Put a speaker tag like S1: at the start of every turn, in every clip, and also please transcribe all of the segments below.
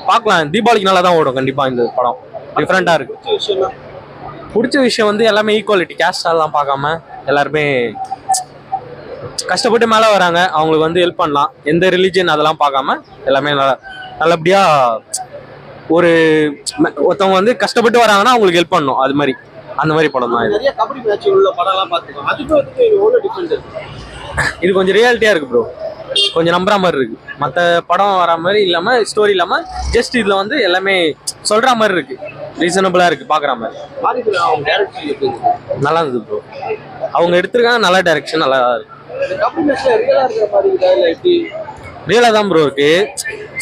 S1: பார்க்கலாம். தீபாவளிக்கு நல்லா தான் ஓடும் கண்டிப்பா. இந்த படம் டிஃப்ரெண்டா இருக்கு. பிடிச்ச விஷயம் வந்து எல்லாமே ஈக்குவாலிட்டி, கேஸ்ட் எல்லாம் பார்க்காம எல்லாருமே கஷ்டப்பட்டு மேலே வராங்க, அவங்களுக்கு வந்து ஹெல்ப் பண்ணலாம். எந்த ரிலிஜன் அதெல்லாம் பார்க்காம எல்லாமே நல்லபடியா ஒரு ஒருத்தவங்க வந்து கஷ்டப்பட்டு வராங்கன்னா அவங்களுக்கு ஹெல்ப் பண்ணணும். அது மாதிரி அந்த மாதிரி படம் தான் இது. இது கொஞ்சம் ரியாலிட்டியா இருக்கு ப்ரோ, கொஞ்சம் நம்புற மாதிரி இருக்கு. மற்ற படம் வர மாதிரி இல்லாம, ஸ்டோரி இல்லாம ஜஸ்ட் இதுல வந்து எல்லாமே சொல்ற மாதிரி இருக்கு, ரீசனபிளா இருக்கு, பாக்குற மாதிரி. நல்லா இருந்தது ப்ரோ, அவங்க எடுத்திருக்காங்க, நல்ல டைரக்ஷன், நல்லா இருக்கு. ரியலா தான் ப்ரோ இருக்கு.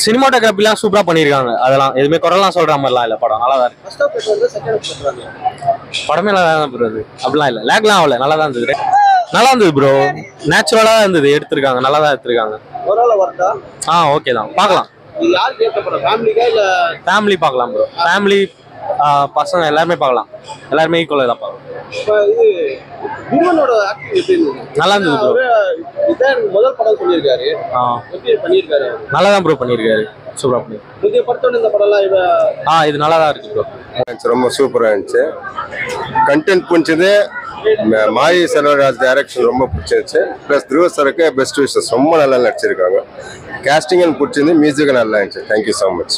S1: சினிமாட்டோகிராஃபிலாம் சூப்பரா பண்ணிருக்காங்க, அதெல்லாம் எதுவுமே குறைலாம் சொல்ற மாதிரிலாம் இல்ல. படம் நல்லா தான் இருக்கு. படமே நல்லா தான் ப்ரோ இருக்கு, அப்படிலாம் இல்ல, லேக்லாம் ஆகல, நல்லா தான் இருந்தது. நல்லா இருந்தது ப்ரோ, நேச்சுரலா இருந்தது, எடுத்திருக்காங்க, நல்லா தான் எடுத்திருக்காங்க. ஓகே தான், பார்க்கலாம். ஃபேமிலி பார்க்கலாம் ப்ரோ, ஃபேமிலி பசங்க எல்லாருமே பார்க்கலாம், எல்லாருமே ஈக்குவலா தான் பார்க்கலாம். நல்லா இருந்தது ப்ரோ. முதல் படம் சொல்லியிருக்காரு, நல்லா தான் ப்ரோ பண்ணியிருக்காரு, சூப்பரா பண்ணிருக்காரு. இது நல்லா தான் இருக்கு ப்ரோ,
S2: ரொம்ப சூப்பரா இருந்துச்சு. கண்டென்ட் பிடிச்சது, மாரி செல்வராஜ் டைரக்ஷன் ரொம்ப பிடிச்சிருச்சு. பிளஸ் துருவ சருக்கு பெஸ்ட் விஷஸ், ரொம்ப நல்லா நடிச்சிருக்காங்க. கேஸ்டிங் பிடிச்சிருந்து, மியூசிக் நல்லா இருந்துச்சு. Thank you so much.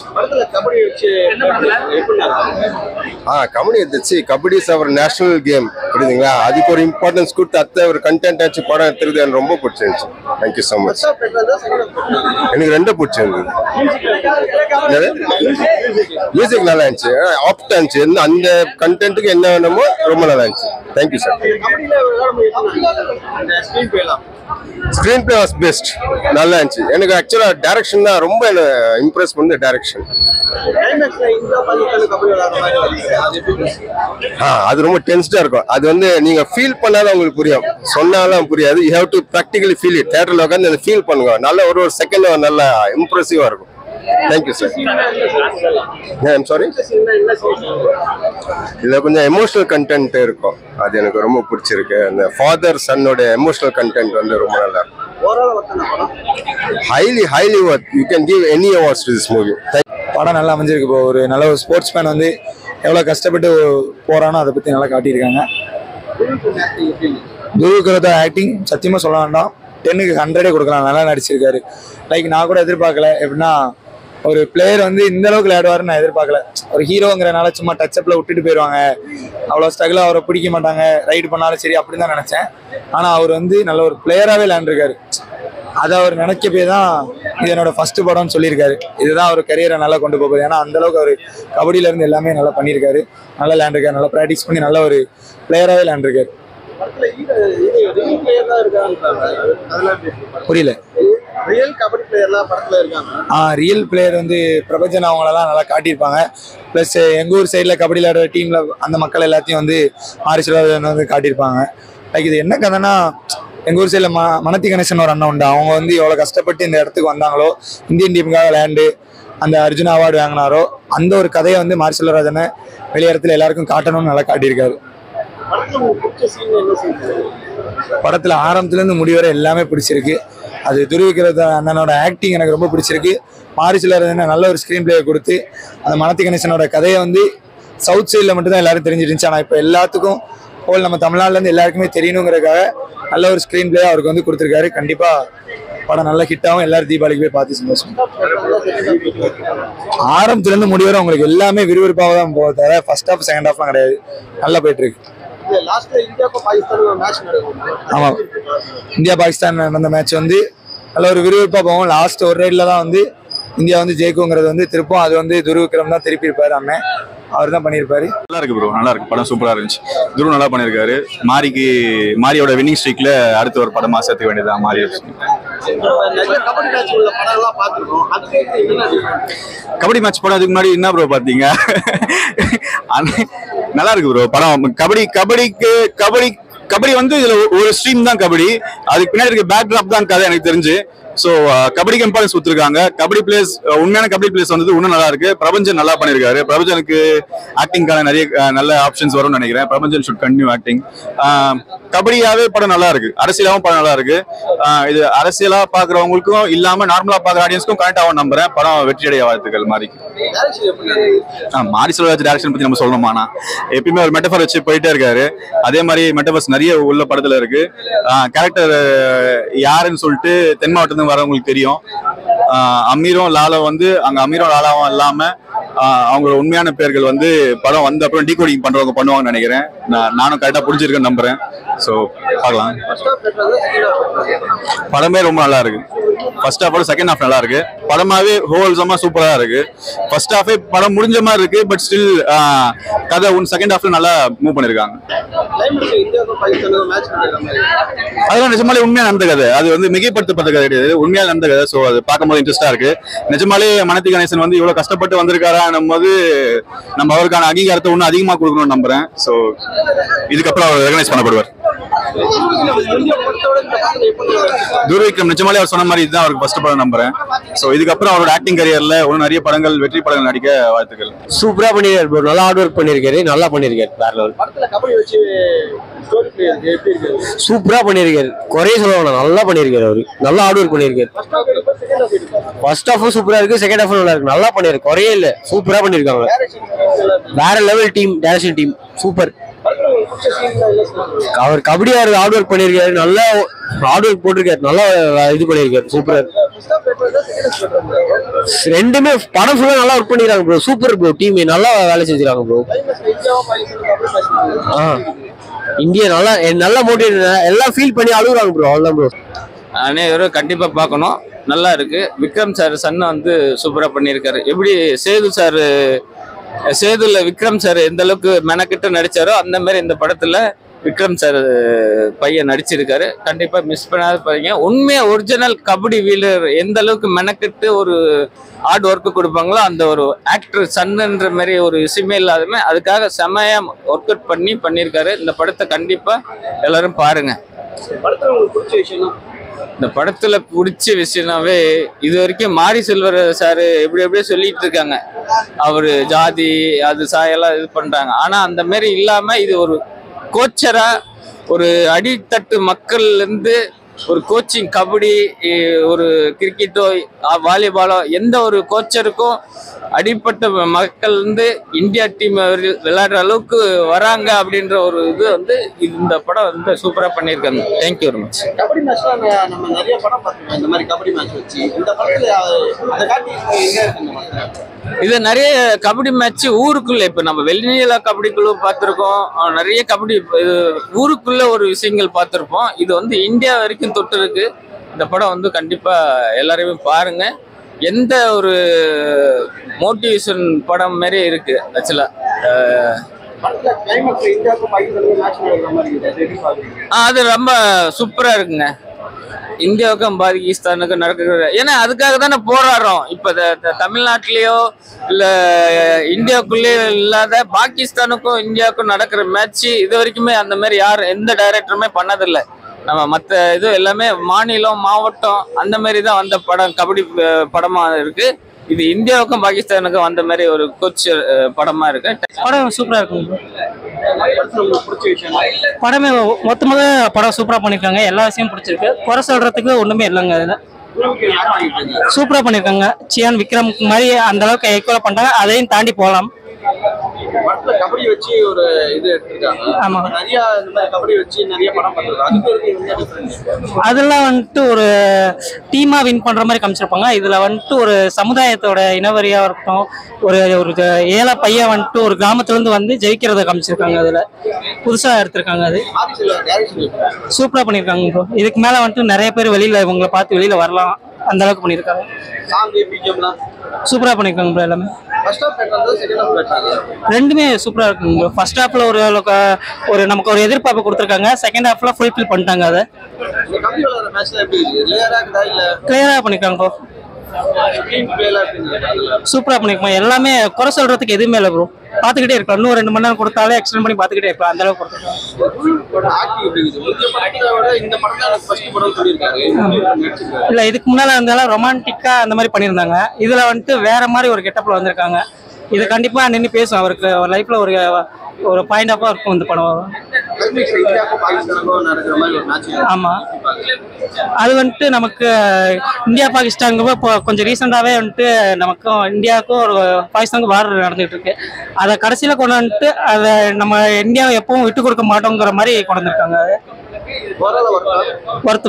S2: கபடி எடுத்துச்சு, kabaddi is our national game, புரியுதுங்களா? அதுக்கு ஒரு இம்பார்ட்டன்ஸ் கொடுத்து அத்தை ஒரு கண்டென்ட் ஆச்சு படம் எடுத்துருது, எனக்கு ரொம்ப பிடிச்சிருந்துச்சு. Thank you so much. எனக்கு ரெண்டும் பிடிச்சிருந்தது. மியூசிக் நல்லா இருந்துச்சு, ஆப்டா இருந்துச்சு, அந்த கண்டென்ட்டுக்கு என்ன வேணுமோ ரொம்ப நல்லா இருந்துச்சு. Thank you sir. Screen play was best, நல்லா இருந்துச்சு. எனக்கு ஆக்சுவலா டைரக்ஷன் தான் ரொம்ப இம்ப்ரெஸ் பண்ண டைரக்ஷன். அது ரொம்ப டென்ஸ்டா இருக்கும். அது வந்து நீங்க ஃபீல் பண்ணாதான் உங்களுக்கு புரியும், சொன்னாலும் புரியாது. You have to practically feel it. தியேட்டர்ல உட்காந்து அதை ஃபீல் பண்ணுங்க, நல்ல ஒரு செகண்ட் நல்லா இம்ப்ரெசிவா இருக்கும். Thank you sir. ஐம் சாரி, இதுல கொஞ்சம் எமோஷனல் கண்டென்ட் இருக்கும், அது எனக்கு ரொம்ப பிடிச்சிருக்கு. அந்த ஃபாதர் சன்னோட எமோஷனல் கண்டென்ட் வந்து ரொம்ப நல்லா இருக்கும். Highly worth. You can give any awards to this movie.
S3: படம் நல்லா அமைஞ்சிருக்கு ப்ரோ. ஒரு நல்ல ஒரு ஸ்போர்ட்ஸ் மேன் வந்து எவ்வளோ கஷ்டப்பட்டு போறானோ அதை பற்றி நல்லா காட்டியிருக்காங்க. துருவுக்கிறத ஆக்டிங் சத்தியமாக சொல்ல வேண்டாம், 10க்கு 100 கொடுக்கலாம், நல்லா நடிச்சிருக்காரு. லைக் நான் கூட எதிர்பார்க்கல, எப்படின்னா ஒரு பிளேயர் வந்து இந்த அளவுக்கு விளையாடுவாருன்னு நான் எதிர்பார்க்கல. ஒரு ஹீரோங்கிறனால சும்மா டச்சப்பில் விட்டுட்டு போயிடுவாங்க, அவ்வளோ ஸ்ட்ரகிளாக அவரை பிடிக்க மாட்டாங்க, ரைடு பண்ணாலும் சரி அப்படின்னு தான் நினச்சேன். ஆனால் அவர் வந்து நல்ல ஒரு பிளேயராகவே விளையாண்டுருக்காரு. அதை அவர் நினைக்கப்பே தான் இது என்னோட ஃபர்ஸ்ட் படம்னு சொல்லியிருக்காரு. இதுதான் அவர் கரியரை நல்லா கொண்டு போகுது. ஏன்னா அந்தளவுக்கு அவர் கபடியிலேருந்து எல்லாமே நல்லா பண்ணியிருக்காரு, நல்லா விளையாண்டுருக்காரு, நல்லா ப்ராக்டிஸ் பண்ணி நல்ல ஒரு பிளேயராகவே விளையாண்டுருக்காரு. புரியல. ரியல் பிளேயர் வந்து பிரபஞ்சன் அவங்களெல்லாம் நல்லா காட்டியிருப்பாங்க. ப்ளஸ் எங்கள் ஊர் சைடில் கபடி விளையாடுற டீமில் அந்த மக்கள் எல்லாத்தையும் வந்து மாரிசுவரன் வந்து காட்டியிருப்பாங்க. லைக் இது என்ன கதைன்னா, எங்கள் ஊர் சைடில் மனத்தி கணேசன் ஒரு அண்ணன் உண்டு. அவங்க வந்து எவ்வளோ கஷ்டப்பட்டு இந்த இடத்துக்கு வந்தாங்களோ, இந்தியன் டீமுக்காக விளையாண்டு அந்த அர்ஜுனா அவார்டு வாங்கினாரோ, அந்த ஒரு கதையை வந்து மாரிசுவரராஜனை வெளியிடத்துல எல்லாருக்கும் காட்டணும்னு நல்லா காட்டியிருக்காரு. படத்தில் ஆரம்பத்துலேருந்து முடிவரை எல்லாமே பிடிச்சிருக்கு. அது துருவிக்கிறது அண்ணனோட ஆக்டிங் எனக்கு ரொம்ப பிடிச்சிருக்கு. மாரிசுவரராஜனை நல்ல ஒரு ஸ்க்ரீன் பிளே கொடுத்து அந்த மனத்தி கணேசனோட கதையை வந்து சவுத் சைடில் மட்டும்தான் எல்லாரும் தெரிஞ்சிருந்துச்சு. ஆனால் இப்போ எல்லாத்துக்கும் ஹோல் நம்ம தமிழ்நாட்டிலேருந்து எல்லாருக்குமே தெரியணுங்கிறதுக்காக நல்ல ஒரு ஸ்க்ரீன் பிளே அவருக்கு வந்து கொடுத்துருக்காரு. கண்டிப்பாக படம் நல்ல ஹிட் ஆகும், எல்லாரும் தீபாவளிக்கு போய் பார்த்து சந்தோஷம். ஆரம்பத்துலேருந்து முடிவரை உங்களுக்கு எல்லாமே விறுவிறுப்பாக தான் போக தவிர ஃபர்ஸ்ட் ஹாஃப் செகண்ட் ஹாஃப்லாம் கிடையாது, நல்லா போயிட்டு இருக்கு. ஆமா, இந்தியா பாகிஸ்தான் நடந்த மேட்ச் வந்து நல்ல ஒரு விறுவிறுப்பா போகும். லாஸ்ட் ஒரு ரைட்ல தான் வந்து இந்தியா வந்து ஜெயிக்குங்கிறது வந்து திருப்பம் அது வந்து துருவிக்ரம் தான் திருப்பி இருப்பாரு. அண்ணன் அவர் தான் பண்ணியிருப்பாரு.
S4: நல்லா இருக்கு ப்ரோ, நல்லா இருக்கு. படம் சூப்பரா இருந்துச்சு. துரு நல்லா பண்ணியிருக்காரு. மாரியோட வின்னிங் ஸ்ட்ரீக்ல அடுத்த ஒரு படமா சேர்த்துக்க வேண்டியதான் மாரி. கபடி மேட்ச் படம் அதுக்கு முன்னாடி என்ன ப்ரோ பாத்தீங்க? நல்லா இருக்கு ப்ரோ படம். கபடி வந்து இதுல ஒரு ஸ்ட்ரீம் தான் கபடி, அதுக்கு பின்னாடி இருக்க பேக் டிராப் தான் கதை எனக்கு தெரிஞ்சு. ஸோ கபடிக்கு இம்பார்ட்டன்ஸ் கொடுத்துருக்காங்க. கபடி பிளேஸ் உண்மையான கபடி பிளேஸ் வந்து இன்னும் நல்லா இருக்கு. பிரபஞ்சன் நல்லா பண்ணியிருக்காரு. பிரபஞ்சனுக்கு ஆக்டிங்கான நிறைய நல்ல ஆப்ஷன்ஸ் வரும்னு நினைக்கிறேன். Prabanjan should continue acting. கபடியாவே படம் நல்லா இருக்கு, அரசியலாவும் படம் நல்லா இருக்கு. இது அரசியலா பாக்குறவங்களுக்கும் இல்லாம நார்மலா பாக்குற ஆடியன்ஸ்க்கும் கனெக்ட் ஆகும் நம்புறேன். படம் வெற்றியடைய வாழ்த்துக்கள். மாரி செல்வராஜ் டைரக்ஷன் பத்தி நம்ம சொல்லணுமானா எப்பயுமே ஒரு மெட்டஃபர் வச்சு போயிட்டே இருக்காரு. அதே மாதிரி மெட்டஃபர்ஸ் நிறைய உள்ள படத்துல இருக்கு. கேரக்டர் யாருன்னு சொல்லிட்டு தென் மாவட்டத்துக்கு வரவங்களுக்கு தெரியும். அமீரும் லாலா வந்து அங்க அமீரும் லாலாவும் இல்லாம அவங்களோட உண்மையான பேர்கள் வந்து படம் வந்து அப்புறம் டீகோடிங் பண்றவங்க பண்ணுவாங்கன்னு நினைக்கிறேன். நானும் கரெக்டா புரிஞ்சிருக்கேன்னு நம்புறேன். ஸோ பார்க்கலாம். படமே ரொம்ப நல்லா இருக்கு. ஃபர்ஸ்ட் ஹாஃப் செகண்ட் ஹாஃப் நல்லா இருக்கு. படமாவே ஹோல்சமா சூப்பரா இருக்கு. ஃபர்ஸ்ட் ஹாஃபே படம் முடிஞ்ச மாதிரி இருக்கு. பட் ஸ்டில் கதை செகண்ட் ஹாஃப்ல நல்லா மூவ் பண்ணிருக்காங்க. அதெல்லாம் நிஜமாலே உண்மையா நடந்த கதை. அது வந்து மிகைப்படுத்தப்பட்ட கதை கிடையாது, உண்மையா நடந்த கதை. ஸோ அது பார்க்கும்போது இன்ட்ரெஸ்டா இருக்கு. நிஜமாலே மனத்தி கணேசன் வந்து இவ்வளவு கஷ்டப்பட்டு வந்திருக்காரான்னும் போது நம்ம அவருக்கான அங்கீகாரத்தை இன்னும் அதிகமா கொடுக்கணும்னு நம்புறேன். ஸோ இதுக்கப்புறம் அவர் ரெகனைஸ் பண்ணப்படுவார். துர்விக்ரம் நிஜமாலே அவர் சொன்ன மாதிரி இதுதான் அவருக்கு ஃபர்ஸ்ட் படம் நம்புறேன். ஸோ இதுக்கப்புறம் அவரோட ஆக்டிங் கரியர்ல இன்னும் நிறைய படங்கள், வெற்றி படங்கள் நடிக்க வாழ்த்துக்கள்.
S1: சூப்பரா பண்ணிருக்காரு ப்ரோ. நல்லா ஹார்ட் ஒர்க் பண்ணிருக்காரு. நல்லா பண்ணிருக்காரு. வேற லெவல். சூப்பரா பண்ணிருக்காரு. குறைய சொல்ல வேணாம், நல்லா பண்ணிருக்காரு. அவரு நல்லா ஹார்ட் ஒர்க் பண்ணிருக்காரு. ஃபர்ஸ்ட் ஹாஃபும் சூப்பரா இருக்கு, செகண்ட் ஹாஃபும் நல்லா இருக்கு. நல்லா பண்ணிருக்காரு. குறையே இல்ல, சூப்பரா பண்ணிருக்காங்க. வேற level team, direction team super. அவர் கபடி அவர் ஹார்ட் ஒர்க் பண்ணிருக்காரு. நல்லா ஹார்ட் ஒர்க் போட்டிருக்காரு. நல்லா இது பண்ணிருக்காரு. சூப்பரா ரெண்டுமே படம் ஃபுல்லா நல்லா ஒர்க் பண்ணிருக்காங்க ப்ரோ. Super bro. டீம் நல்லா வேலை செஞ்சிருக்காங்க ப்ரோ. இந்தியா நல்லா நல்லா மோட்டிவேட் எல்லாம் ஃபீல் பண்ணி அழுகுறாங்க ப்ரோ. அவ்வளவுதான் ப்ரோ.
S5: அனைவரும் கண்டிப்பா பார்க்கணும். நல்லா இருக்கு. விக்ரம் சார் சன்னை வந்து சூப்பரா பண்ணியிருக்காரு. எப்படி சேதுல விக்ரம் சார் எந்த அளவுக்கு மெனக்கிட்டு நடிச்சாரோ அந்த மாதிரி இந்த படத்துல விக்ரம் சார் பையன் நடிச்சிருக்காரு. கண்டிப்பா மிஸ் பண்ணாத பாருங்க. உண்மையா ஒரிஜினல் கபடி வீலர் எந்த அளவுக்கு மெனக்கிட்டு ஒரு ஹார்ட் ஒர்க்கு கொடுப்பாங்களோ அந்த ஒரு ஆக்டர் சன்னுன்ற மாதிரி ஒரு விஷயமே இல்லாதமே அதுக்காக செமையா ஒர்க் அவுட் பண்ணியிருக்காரு. இந்த படத்தை கண்டிப்பா எல்லாரும் பாருங்க. இந்த படத்துல பிடிச்ச விஷயம்னாவே இது வரைக்கும் மாரி செல்வர் சாரு எப்படியோ சொல்லிட்டு இருக்காங்க. அவரு ஜாதி அது சாயெல்லாம் இது பண்றாங்க. ஆனா அந்த மாதிரி இல்லாம இது ஒரு கோச்சரா ஒரு அடித்தட்டு மக்கள்ல இருந்து ஒரு கோச்சிங், கபடி, ஒரு கிரிக்கெட்டோ வாலிபாலோ எந்த ஒரு கோச்சருக்கும் அடிப்பட்ட மக்கள் வந்து இந்தியா டீம் விளையாடுற அளவுக்கு வராங்க அப்படின்ற ஒரு இது வந்து இந்த படம் வந்து சூப்பரா பண்ணியிருக்காங்க. Thank you very much.
S6: கபடி மேட்ச்ல நம்ம நிறைய படம் பார்த்துருக்கோம். இந்த மாதிரி கபடி மேட்ச் வச்சு இந்த படத்துல அதை காட்டி
S5: இது நிறைய கபடி மேட்ச் ஊருக்குள்ள இப்ப நம்ம வெளிநில கபடிக்குள்ள பார்த்திருக்கோம். நிறைய கபடி ஊருக்குள்ள ஒரு விஷயங்கள் பார்த்திருப்போம். இது வந்து இந்தியா வரைக்கும் தொட்டு இருக்கு. இந்த படம் வந்து கண்டிப்பா எல்லாரையுமே பாருங்க. எந்த ஒரு மோட்டிவேஷன் படம் மாதிரி இருக்கு. ஆக்சுவலா அது ரொம்ப சூப்பரா இருக்குங்க. இந்தியாவுக்கும் பாகிஸ்தானுக்கும் நடக்கிறது. ஏன்னா அதுக்காக தானே போராடுறோம். இப்ப தமிழ்நாட்டிலேயோ இல்ல இந்தியாவுக்குள்ளேயோ இல்லாத பாகிஸ்தானுக்கும் இந்தியாவுக்கும் நடக்கிற மேட்ச் இது வரைக்குமே அந்த மாதிரி யாரும் எந்த டைரக்டருமே பண்ணதில்லை. நம்ம மற்ற இது எல்லாமே மாநிலம், மாவட்டம் அந்த மாதிரி தான் வந்த படம் கபடி படமா இருக்கு. இது இந்தியாவுக்கும் பாகிஸ்தானுக்கும் வந்த மாதிரி ஒரு கோச் படமா இருக்கு.
S7: படம் சூப்பரா இருக்கும். படமே மொத்தமாக படம் சூப்பரா பண்ணிருக்காங்க. எல்லா விஷயமும் பிடிச்சிருக்கு. குறை சொல்றதுக்கு ஒண்ணுமே இல்லைங்க. அதுல சூப்பரா பண்ணிருக்காங்க. சியான் விக்ரம் மாதிரி அந்த அளவுக்கு ஈக்குவலா பண்றாங்க. அதையும் தாண்டி போகலாம்.
S6: கபடி வச்சு ஒரு இது எடுத்துருக்காங்க.
S7: ஆமா,
S6: நிறைய இந்த மாதிரி கபடி வச்சு நிறைய படம் பண்றாங்க.
S7: அதெல்லாம் வந்துட்டு ஒரு டீமா வின் பண்ற மாதிரி காமிச்சிருப்பாங்க. இதுல வந்துட்டு ஒரு சமுதாயத்தோட இனவரியா இருக்கட்டும், ஒரு ஒரு ஏழை பையன் வந்துட்டு ஒரு கிராமத்துல இருந்து வந்து ஜெயிக்கிறத காமிச்சிருக்காங்க. அதுல புதுசா எடுத்திருக்காங்க. அது சூப்பரா பண்ணிருக்காங்க ப்ரோ. இதுக்கு மேல வந்துட்டு நிறைய பேர் வெளியில இவங்களை பார்த்து வெளியில வரலாம். அந்த அளவுக்கு பண்ணிருக்காங்க. சூப்பரா பண்ணிருக்காங்க ப்ரோ. எல்லாமே ரெண்டுமே சூப்பரா இருக்குங்க ப்ரோ. ஃபர்ஸ்ட் ஹாஃப்ல ஒரு நமக்கு ஒரு எதிர்பார்ப்பு கொடுத்துருக்காங்க. செகண்ட் ஹாஃப்ல ஃபுல்ஃபில் பண்ணிட்டாங்க. அதை கிளியரா பண்ணிருக்காங்க ப்ரோ. சூப்பரா பண்ணிருக்காங்க. எல்லாமே குறை சொல்றதுக்கு எதுவுமே இல்லை ப்ரோ. பார்த்துக்கிட்டே இருக்கலாம். இன்னும் 2 மணி நேரம் கொடுத்தாலே எக்ஸ்டெண்ட் பண்ணி பார்த்துக்கிட்டே இருக்கலாம். அந்த அளவுக்கு கொடுத்துருக்காங்க. இல்ல இதுக்கு முன்னால இருந்தாலும் ரொமான்டிக்கா அந்த மாதிரி பண்ணியிருந்தாங்க. இதுல வந்துட்டு வேற மாதிரி ஒரு கெட்டப்ல வந்திருக்காங்க. இது கண்டிப்பா நின்று பேசும். அவருக்கு லைஃப்ல ஒரு பாயிண்ட் ஆஃபா இருக்கும் இந்த படம். ஆமா, அது வந்துட்டு நமக்கு இந்தியா பாகிஸ்தானுக்கு இப்போ கொஞ்சம் ரீசெண்டாவே வந்துட்டு நமக்கும் இந்தியாவுக்கும் ஒரு பாகிஸ்தானுக்கு வார் நடந்துட்டு இருக்கு. அதை கடைசியில கொண்டு வந்துட்டு அதை நம்ம இந்தியாவை எப்பவும் விட்டு கொடுக்க மாட்டோங்கிற மாதிரி கொண்டு வந்திருக்காங்க. வருத்து